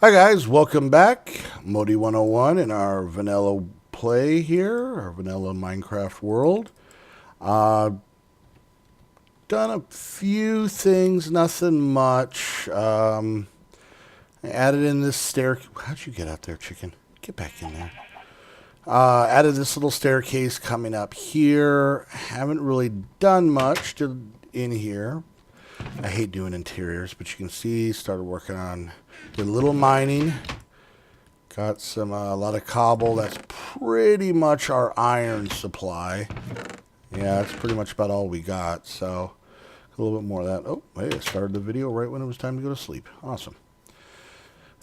Hi guys, welcome back. Modii101 in our vanilla play here, our vanilla Minecraft world. Uh, Done a few things, nothing much. I added in this stair. How'd you get out there, chicken? Get back in there. Added this little staircase coming up here. Haven't really done much in here. I hate doing interiors, but you can see, started working on a little mining. Got some a lot of cobble. That's pretty much our iron supply. Yeah, that's pretty much about all we got. So a little bit more of that. Oh, hey, I started the video right when it was time to go to sleep. Awesome.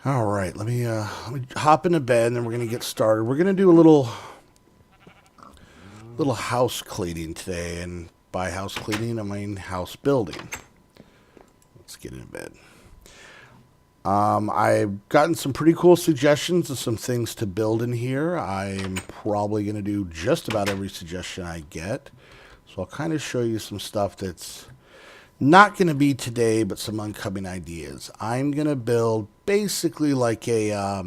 All right, let me hop into bed, and then we're gonna get started. We're gonna do a little house cleaning today, and by house cleaning, I mean house building. Let's get into bed. I've gotten some pretty cool suggestions of some things to build in here. I'm probably going to do just about every suggestion I get. So I'll kind of show you some stuff that's not going to be today, but some upcoming ideas. I'm going to build basically like a, I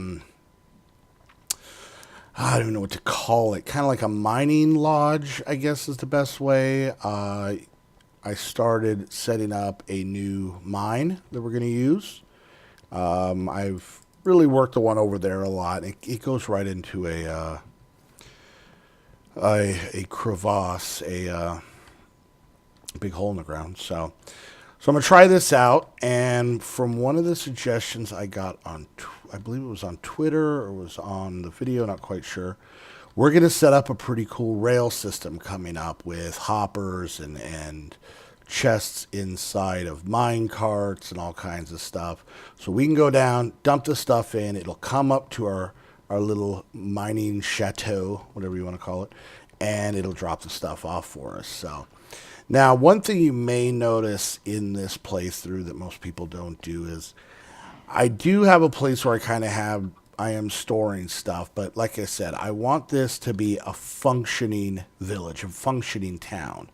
don't even know what to call it, kind of like a mining lodge, I guess is the best way. I started setting up a new mine that we're going to use. I've really worked the one over there a lot. It goes right into a crevasse, a big hole in the ground. So I'm gonna try this out. And from one of the suggestions I got on, I believe it was on Twitter or was on the video, not quite sure. We're gonna set up a pretty cool rail system coming up with hoppers and chests inside of mine carts and all kinds of stuff. So we can go down, dump the stuff in. It'll come up to our little mining chateau, whatever you want to call it, and it'll drop the stuff off for us. So now, one thing you may notice in this playthrough that most people don't do is I do have a place where I am storing stuff, but like I said, I want this to be a functioning village, a functioning town.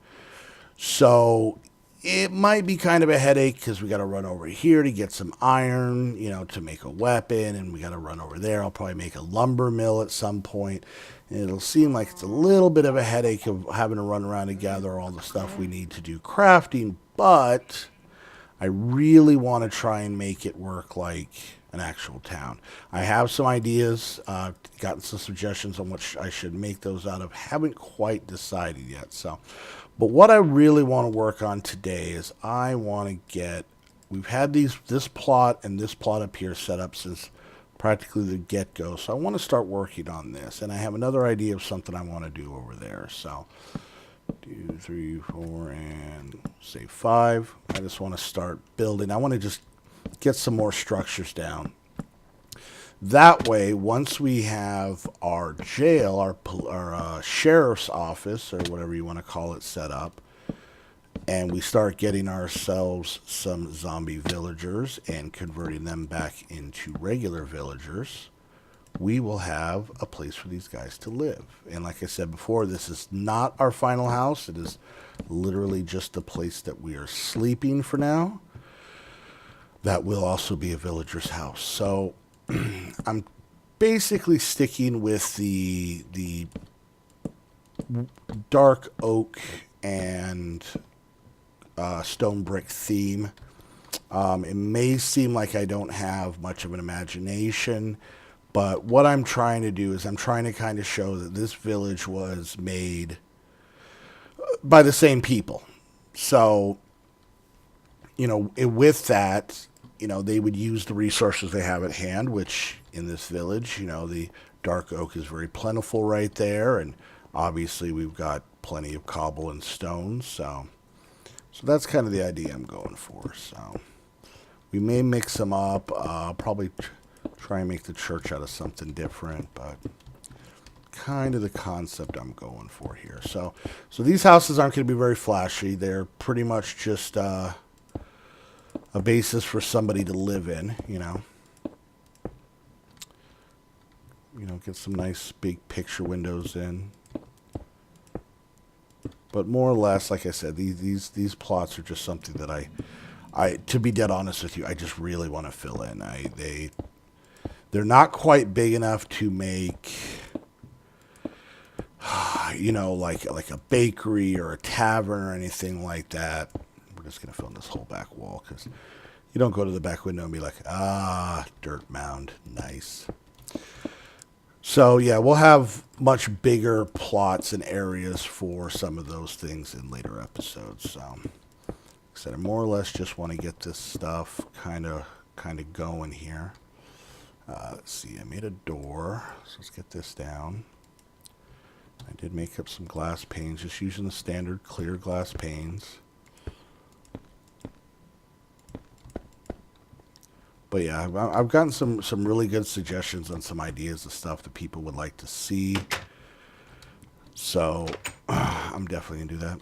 So it might be kind of a headache because we got to run over here to get some iron, to make a weapon, and we got to run over there. I'll probably make a lumber mill at some point, and it'll seem like it's a little bit of a headache of having to run around and gather all the stuff we need to do crafting, but I really want to try and make it work like an actual town. I have some ideas, gotten some suggestions on what I should make those out of. Haven't quite decided yet. But what I really want to work on today is I want to get. We've had this plot and this plot up here set up since practically the get-go. So I want to start working on this, and I have another idea of something I want to do over there. So 2, 3, 4, and say 5. I just want to start building. I want to just get some more structures down. That way, once we have our jail, our sheriff's office, or whatever you want to call it, set up, and we start getting ourselves some zombie villagers and converting them back into regular villagers, we will have a place for these guys to live. And like I said before, this is not our final house. It is literally just the place that we are sleeping for now. That will also be a villager's house. So I'm basically sticking with the dark oak and stone brick theme. It may seem like I don't have much of an imagination, but what I'm trying to do is I'm trying to kind of show that this village was made by the same people. So, with that, they would use the resources they have at hand, which in this village, the dark oak is very plentiful right there. And obviously we've got plenty of cobble and stone. So that's kind of the idea I'm going for. So we may mix them up, probably try and make the church out of something different, but kind of the concept I'm going for here. So these houses aren't going to be very flashy. They're pretty much just, a basis for somebody to live in, get some nice big picture windows in. But more or less, like I said, these plots are just something that I to be dead honest with you, I just really want to fill in. They're not quite big enough to make, like a bakery or a tavern or anything like that. We're just going to fill in this whole back wall because you don't go to the back window and be like, dirt mound, nice. So, yeah, we'll have much bigger plots and areas for some of those things in later episodes. So, like I said, I more or less just want to get this stuff kind of going here. Let's see, I made a door, so let's get this down. I did make up some glass panes, just using the standard clear glass panes. But yeah, I've gotten some really good suggestions on some ideas of stuff that people would like to see. So I'm definitely going to do that.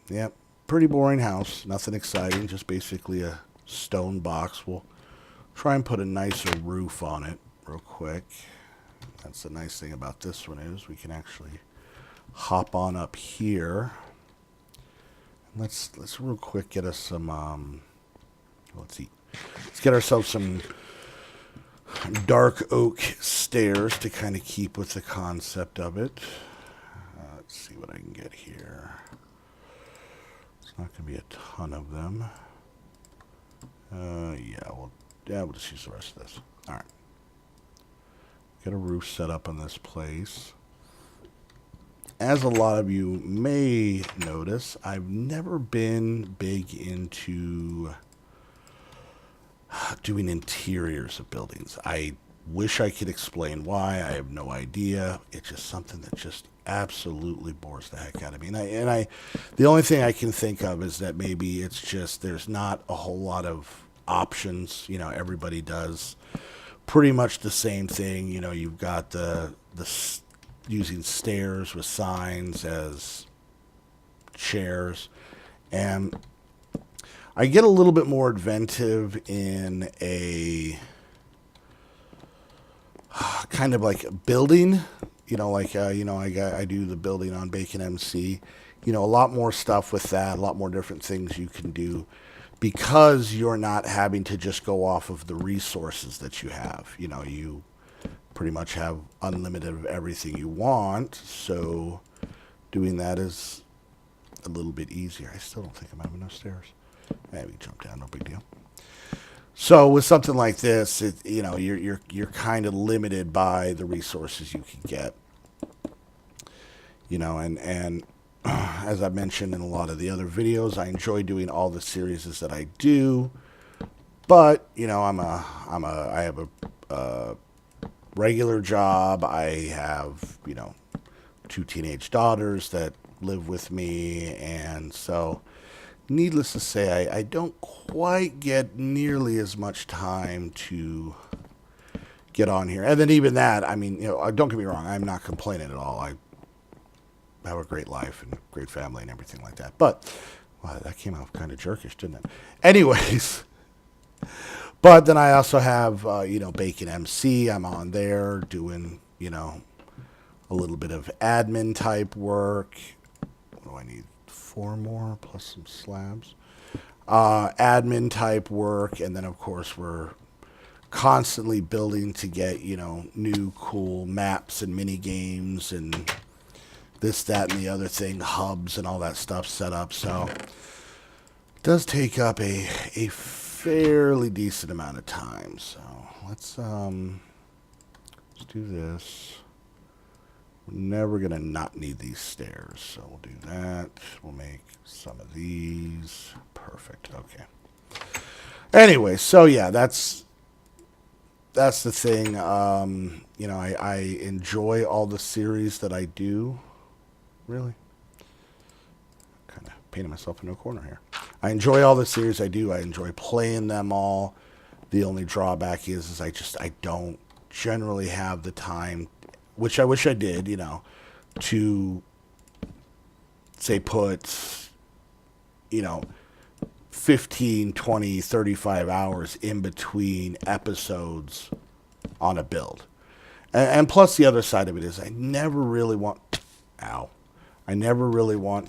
Yep, pretty boring house, nothing exciting, just basically a stone box. We'll try and put a nicer roof on it real quick. That's the nice thing about this one is we can actually hop on up here. Let's real quick get us some let's see. Let's get ourselves some dark oak stairs to kind of keep with the concept of it. Let's see what I can get here. It's not going to be a ton of them. We'll just use the rest of this. All right. Get a roof set up on this place. As a lot of you may notice, I've never been big into doing interiors of buildings. I wish I could explain why. I have no idea. It's just something that just absolutely bores the heck out of me. And I the only thing I can think of is that maybe it's just there's not a whole lot of options. Everybody does pretty much the same thing. You've got the using stairs with signs as chairs, and I get a little bit more inventive in a kind of like building, I do the building on Bacon MC, a lot more stuff with that, a lot more different things you can do because you're not having to just go off of the resources that you have. You pretty much have unlimited of everything you want, so doing that is a little bit easier. I still don't think I'm having enough stairs. Maybe jump down, no big deal. So with something like this, you're kind of limited by the resources you can get. And as I mentioned in a lot of the other videos, I enjoy doing all the series that I do. But I have a regular job. I have 2 teenage daughters that live with me, and so needless to say, I don't quite get nearly as much time to get on here. And then even that, don't get me wrong, I'm not complaining at all. I have a great life and great family and everything like that. But, wow, that came out kind of jerkish, didn't it? Anyways, but then I also have, Bacon MC. I'm on there doing, a little bit of admin type work. What do I need? 4 more plus some slabs. Admin type work, and then of course we're constantly building to get new cool maps and mini games and this, that, and the other thing, hubs and all that stuff set up. So it does take up a fairly decent amount of time. So let's do this. We're never going to not need these stairs, so we'll do that. We'll make some of these. Perfect. Okay. Anyway, so yeah, that's the thing. I enjoy all the series that I do. Really? Kind of painting myself into a corner here. I enjoy all the series I do. I enjoy playing them all. The only drawback is I don't generally have the time, which I wish I did, to say put, 15, 20, 35 hours in between episodes on a build. And plus the other side of it is I never really want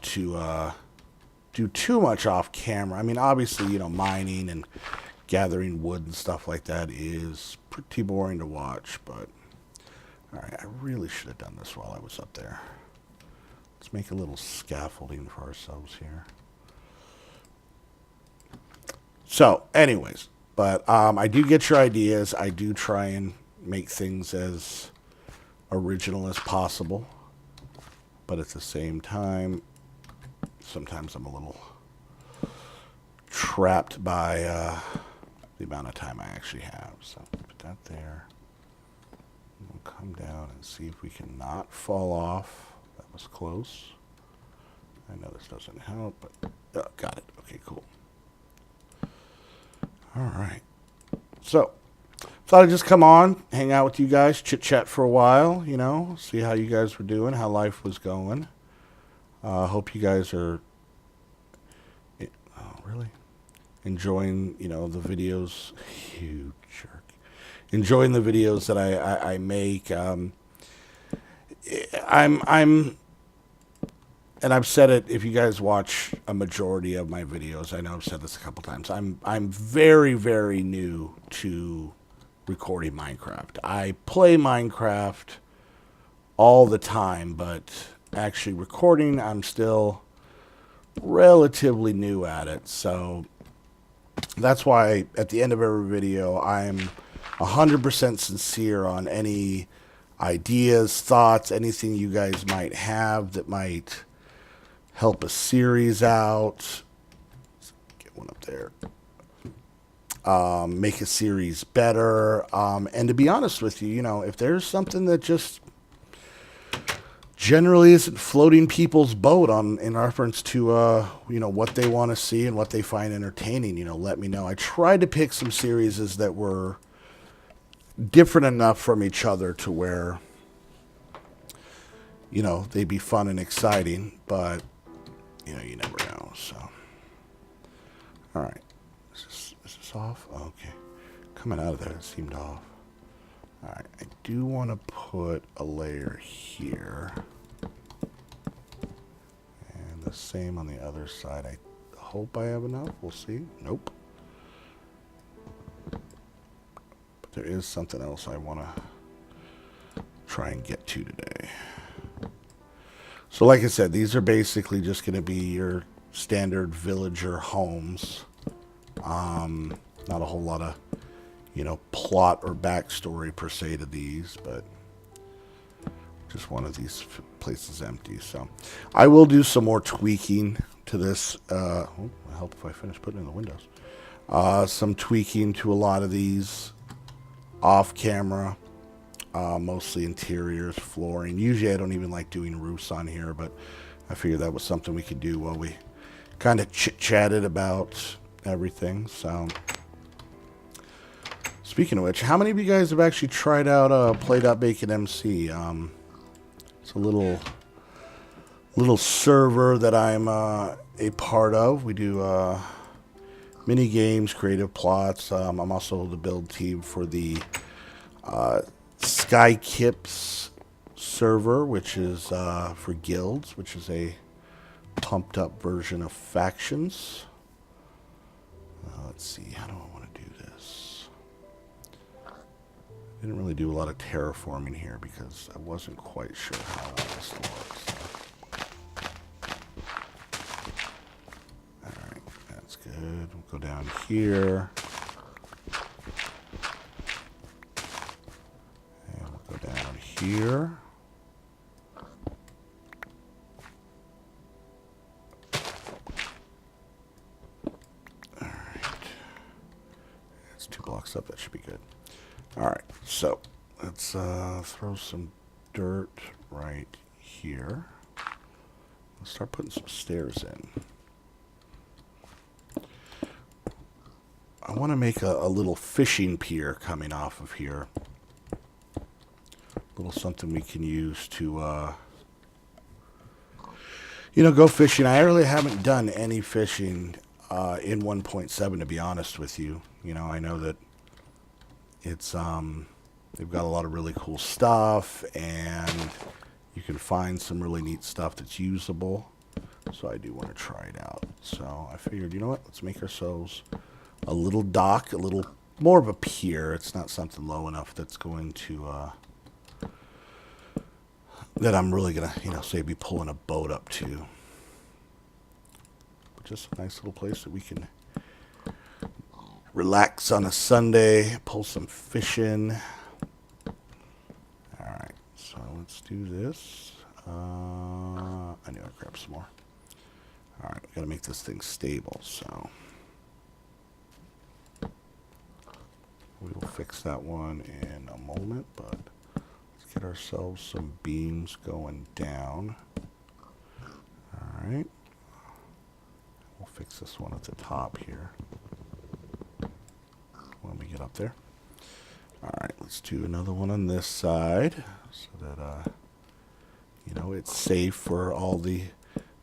to do too much off camera. Obviously, mining and gathering wood and stuff like that is pretty boring to watch, but alright, I really should have done this while I was up there. Let's make a little scaffolding for ourselves here. So, anyways, but I do get your ideas. I do try and make things as original as possible, but at the same time, sometimes I'm a little trapped by the amount of time I actually have. So put that there. We'll come down and see if we can not fall off. That was close. I know this doesn't help, but got it. Okay, cool. All right. So thought I'd just come on, hang out with you guys, chit chat for a while, you know, see how you guys were doing, how life was going. Hope you guys are, really enjoying, you know, the videos. You jerk. Enjoying the videos that I make. And I've said it, if you guys watch a majority of my videos, I know I've said this a couple times, I'm very, very new to recording Minecraft. I play Minecraft all the time, but actually recording, I'm still relatively new at it. So that's why at the end of every video, I'm 100% sincere on any ideas, thoughts, anything you guys might have that might help a series out. Let's get one up there. Make a series better. And to be honest with you, you know, if there's something that just generally isn't floating people's boat on in reference to, you know, what they want to see and what they find entertaining, you know, let me know. I tried to pick some series that were different enough from each other to where, you know, they'd be fun and exciting, but, you know, you never know, so. All right. Is this off? Okay. Coming out of there, it seemed off. All right. I do want to put a layer here. And the same on the other side. I hope I have enough. We'll see. Nope. But there is something else I want to try and get to today. So like I said, these are basically just going to be your standard villager homes. Not a whole lot of, you know, plot or backstory per se to these, but just one of these places empty. So I will do some more tweaking to this. It'll help if I finish putting in the windows. Some tweaking to a lot of these off camera. Mostly interiors, flooring. Usually I don't even like doing roofs on here, but I figured that was something we could do while we kind of chit-chatted about everything. So, speaking of which, how many of you guys have actually tried out Play.BaconMC? It's a little server that I'm a part of. We do mini games, creative plots. I'm also the build team for the Skykips server, which is for guilds, which is a pumped up version of factions. Let's see, how do I want to do this? I didn't really do a lot of terraforming here because I wasn't quite sure how this works. Alright, that's good. We'll go down here. Here. All right. That's 2 blocks up. That should be good. All right. So let's throw some dirt right here. Let's start putting some stairs in. I want to make a little fishing pier coming off of here. Little something we can use to, you know, go fishing. I really haven't done any fishing in 1.7, to be honest with you. You know, I know that it's, they've got a lot of really cool stuff, and you can find some really neat stuff that's usable. So I do want to try it out. So I figured, you know what, let's make ourselves a little dock, a little more of a pier. It's not something low enough that's going to that I'm really gonna, say be pulling a boat up to. But just a nice little place that we can relax on a Sunday, pull some fish in. All right, so let's do this. I knew I'd grab some more. All right, we gotta make this thing stable, so we will fix that one in a moment, but let's get ourselves some beams going down. All right, we'll fix this one at the top here when we get up there. All right, let's do another one on this side so that it's safe for all the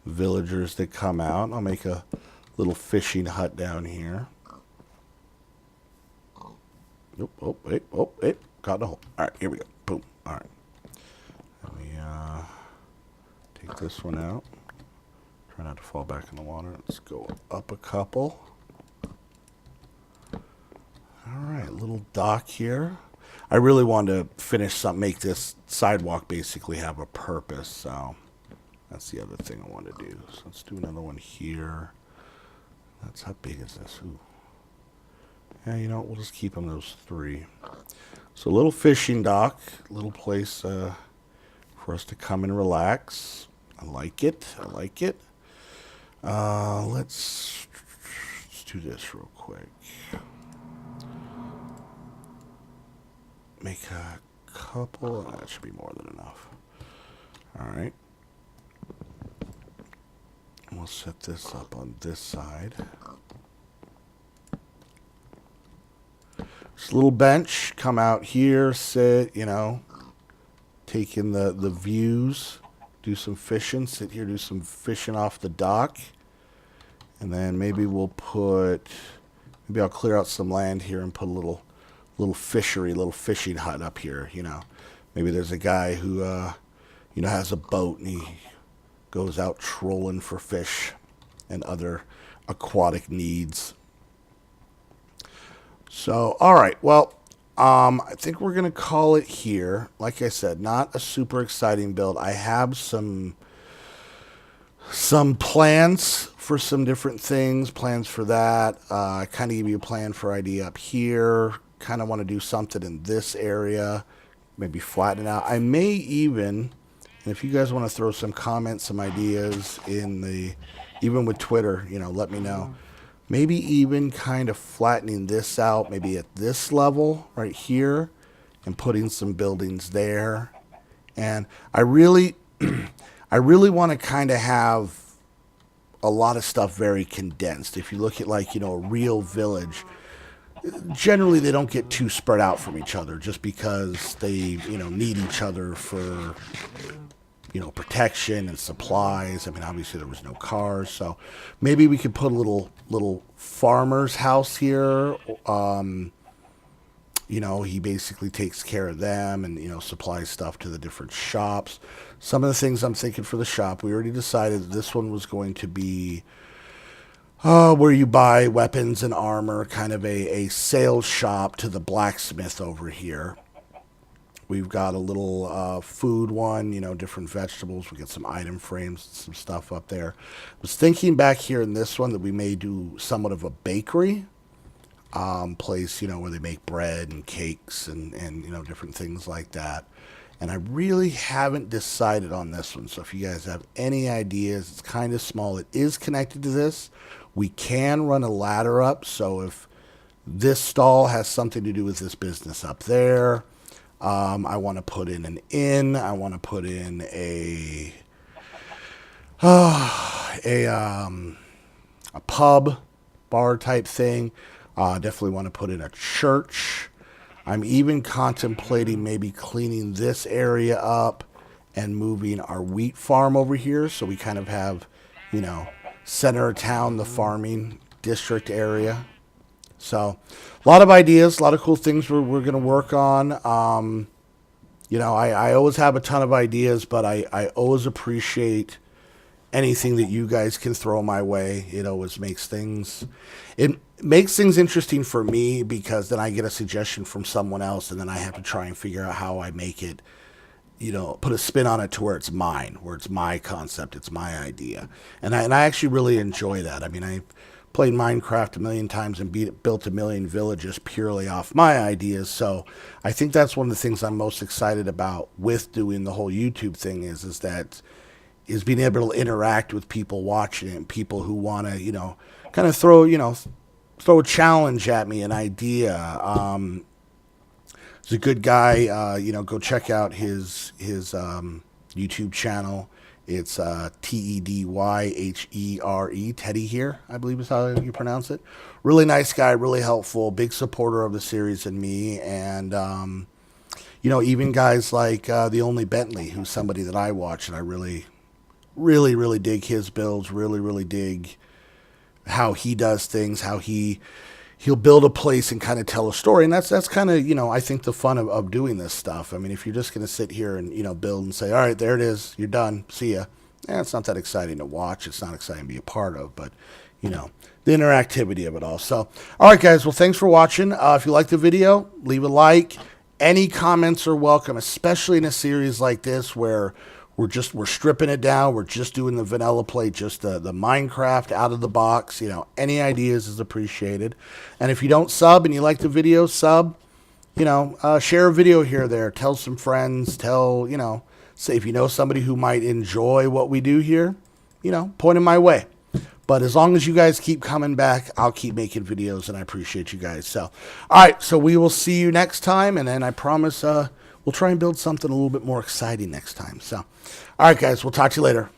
villagers that come out. I'll make a little fishing hut down here. Oh, wait, got the hole. All right, here we go. Boom. All right. Let me take this one out. Try not to fall back in the water. Let's go up a couple. All right, little dock here. I really wanted to finish something, make this sidewalk basically have a purpose, so that's the other thing I want to do. So let's do another one here. How big is this? Ooh. Yeah, we'll just keep them those 3. So a little fishing dock, little place for us to come and relax. I like it. Let's do this real quick. Make a couple. That should be more than enough. All right. We'll set this up on this side. Just a little bench. Come out here, sit, take in the views, do some fishing, sit here, do some fishing off the dock. And then maybe I'll clear out some land here and put a little fishing hut up here, Maybe there's a guy who, has a boat and he goes out trolling for fish and other aquatic needs. So, all right, well, I think we're going to call it here. Like I said, not a super exciting build. I have some plans for some different things, plans for that. I kind of give you a plan for idea up here. Kind of want to do something in this area, maybe flatten it out. I may even, and if you guys want to throw some comments, some ideas even with Twitter, let me know. Maybe even kind of flattening this out, maybe at this level right here, and putting some buildings there. And I really want to kind of have a lot of stuff very condensed. If you look at a real village, generally they don't get too spread out from each other just because they, need each other for, protection and supplies. I mean, obviously there was no cars, so maybe we could put a little farmer's house here. He basically takes care of them and, supplies stuff to the different shops. Some of the things I'm thinking for the shop, we already decided that this one was going to be where you buy weapons and armor, kind of a sales shop to the blacksmith over here. We've got a little food one, different vegetables. We get some item frames, some stuff up there. I was thinking back here in this one that we may do somewhat of a bakery place, where they make bread and cakes and different things like that. And I really haven't decided on this one. So if you guys have any ideas, it's kind of small. It is connected to this. We can run a ladder up. So if this stall has something to do with this business up there, I want to put in an inn. I want to put in a pub, bar type thing. Definitely want to put in a church. I'm even contemplating maybe cleaning this area up and moving our wheat farm over here. So we kind of have, center of town, the farming district area. So a lot of ideas, a lot of cool things we're going to work on. I always have a ton of ideas, but I always appreciate, anything that you guys can throw my way. It always makes things interesting for me, because then I get a suggestion from someone else, and then I have to try and figure out how I make it, put a spin on it to where it's mine, where it's my concept, it's my idea. And I actually really enjoy that. I mean, I've played Minecraft a million times and built a million villages purely off my ideas. So I think that's one of the things I'm most excited about with doing the whole YouTube thing is being able to interact with people watching it, and people who want to, kind of throw a challenge at me, an idea. He's a good guy. Go check out his YouTube channel. It's Tedyhere, Teddy here, I believe is how you pronounce it. Really nice guy, really helpful, big supporter of the series and me. And, even guys like The Only Bentley, who's somebody that I watch, and I really, really, really dig his builds, really, really dig how he does things, how he'll build a place and kind of tell a story. And that's kind of, I think the fun of doing this stuff. I mean, if you're just going to sit here and, build and say, all right, there it is, you're done, see ya. It's not that exciting to watch. It's not exciting to be a part of, but, the interactivity of it all. So, all right, guys, well, thanks for watching. If you like the video, leave a like. Any comments are welcome, especially in a series like this where we're stripping it down. We're just doing the vanilla play, just the Minecraft out of the box. Any ideas is appreciated. And if you don't sub and you like the video, sub. Share a video here or there. Tell some friends. Say if you know somebody who might enjoy what we do here, point them my way. But as long as you guys keep coming back, I'll keep making videos, and I appreciate you guys. So, all right, so we will see you next time, and then I promise we'll try and build something a little bit more exciting next time. So, all right, guys, we'll talk to you later.